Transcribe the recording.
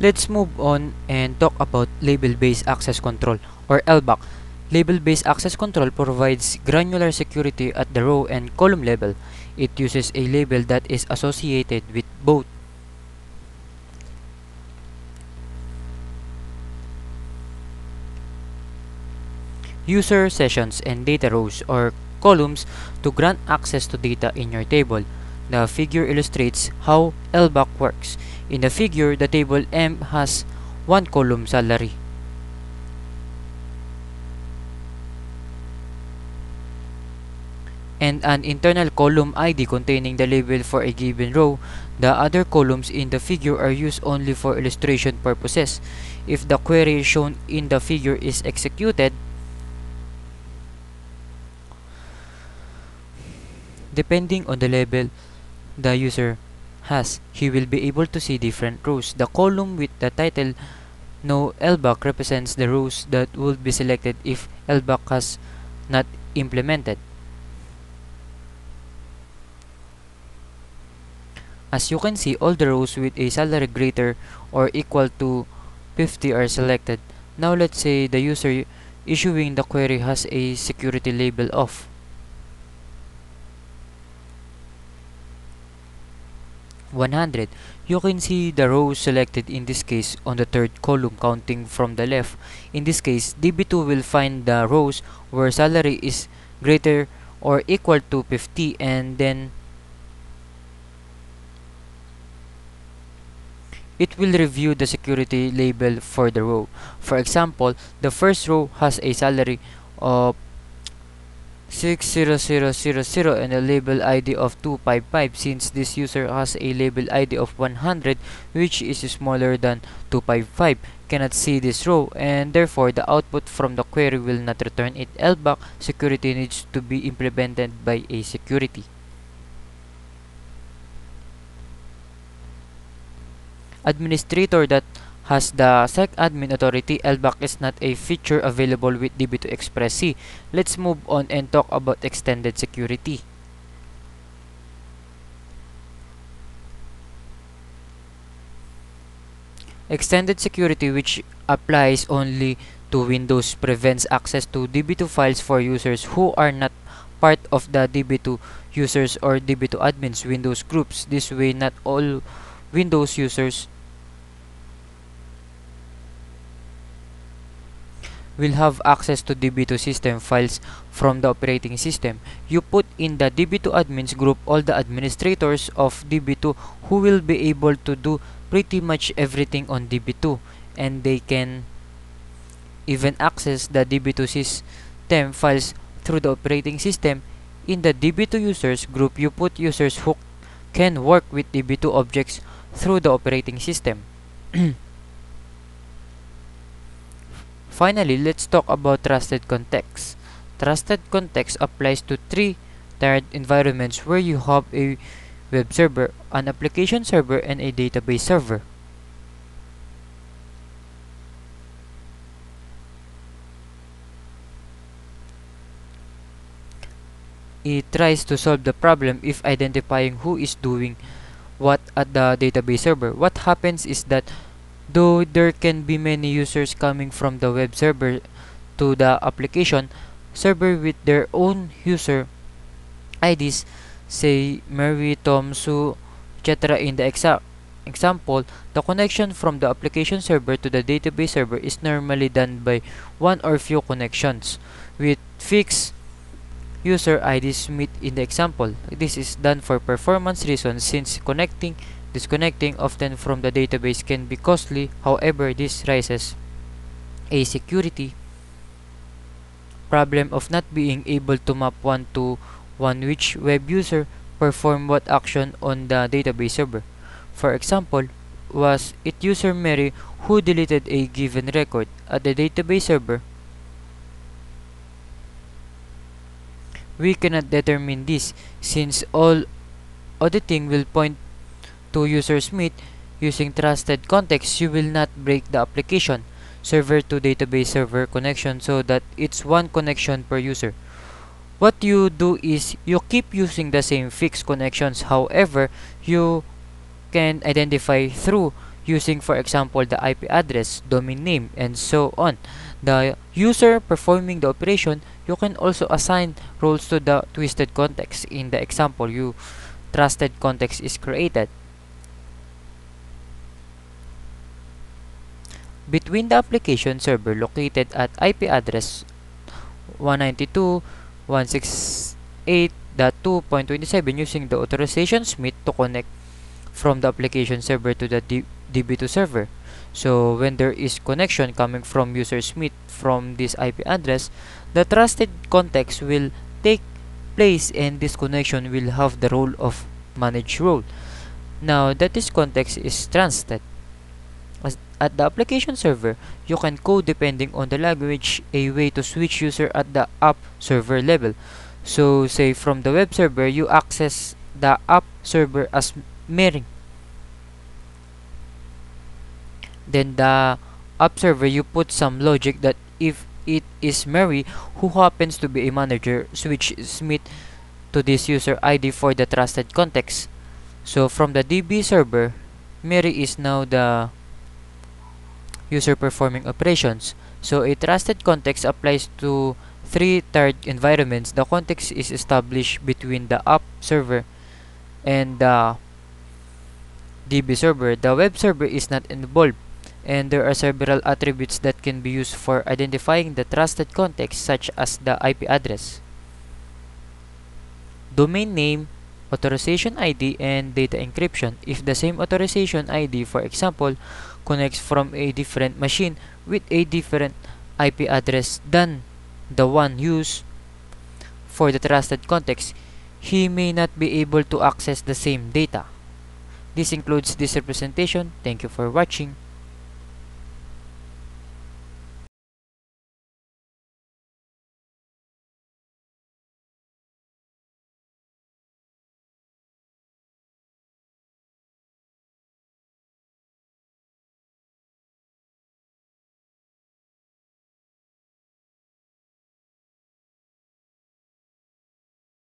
Let's move on and talk about label-based access control or LBAC. Label-based access control provides granular security at the row and column level. It uses a label that is associated with both user sessions and data rows or columns to grant access to data in your table. The figure illustrates how LBAC works. In the figure, the table M has one column salary and an internal column ID containing the label for a given row. The other columns in the figure are used only for illustration purposes. If the query shown in the figure is executed, depending on the label the user has, he will be able to see different rows. The column with the title No LBAC represents the rows that would be selected if LBAC has not implemented. As you can see, all the rows with a salary greater or equal to 50 are selected. Now let's say the user issuing the query has a security label of 100. You can see the rows selected in this case on the third column counting from the left. In this case, DB2 will find the rows where salary is greater or equal to 50 and then it will review the security label for the row. For example, the first row has a salary of 60000 and a label ID of 255. Since this user has a label ID of 100 which is smaller than 255, cannot see this row and therefore the output from the query will not return it. LBAC security needs to be implemented by a security administrator that has the SecAdmin authority. LBAC is not a feature available with DB2 Express C. Let's move on and talk about extended security. Extended security, which applies only to Windows, prevents access to DB2 files for users who are not part of the DB2 users or DB2 admins Windows groups. This way, not all Windows users will have access to DB2 system files from the operating system. You put in the DB2 admins group all the administrators of DB2 who will be able to do pretty much everything on DB2, and they can even access the DB2 system files through the operating system. In the DB2 users group, you put users who can work with DB2 objects through the operating system. Finally, let's talk about trusted context. Trusted context applies to three tiered environments where you have a web server, an application server, and a database server. It tries to solve the problem if identifying who is doing what at the database server. What happens is that though there can be many users coming from the web server to the application server with their own user IDs, say Mary, Tom, Sue, etc. in the example, the connection from the application server to the database server is normally done by one or few connections with fixed user IDs met in the example. This is done for performance reasons since disconnecting often from the database can be costly. However, this raises a security problem of not being able to map one to one which web user perform what action on the database server. For example, was it user Mary who deleted a given record at the database server? We cannot determine this since all auditing will point to users meet. Using trusted context, you will not break the application server to database server connection so that it's one connection per user. What you do is you keep using the same fixed connections. However, you can identify through using, for example, the IP address, domain name, and so on. The user performing the operation, you can also assign roles to the twisted context. In the example, trusted context is created. Between the application server located at IP address 192.168.2.27 using the authorization Smith to connect from the application server to the DB2 server. So when there is connection coming from user Smith from this IP address, the trusted context will take place and this connection will have the role of manage role. Now that this context is trusted. At the application server, you can code depending on the language a way to switch user at the app server level. So say from the web server, you access the app server as Mary. Then the app server, you put some logic that if it is Mary who happens to be a manager, switch Smith to this user ID for the trusted context. So from the DB server, Mary is now the user performing operations. So a trusted context applies to three third environments. The context is established between the app server and the DB server. The web server is not involved, and there are several attributes that can be used for identifying the trusted context, such as the IP address, domain name, authorization ID, and data encryption. If the same authorization ID, for example, connects from a different machine with a different IP address than the one used for the trusted context, he may not be able to access the same data. This includes this representation. Thank you for watching.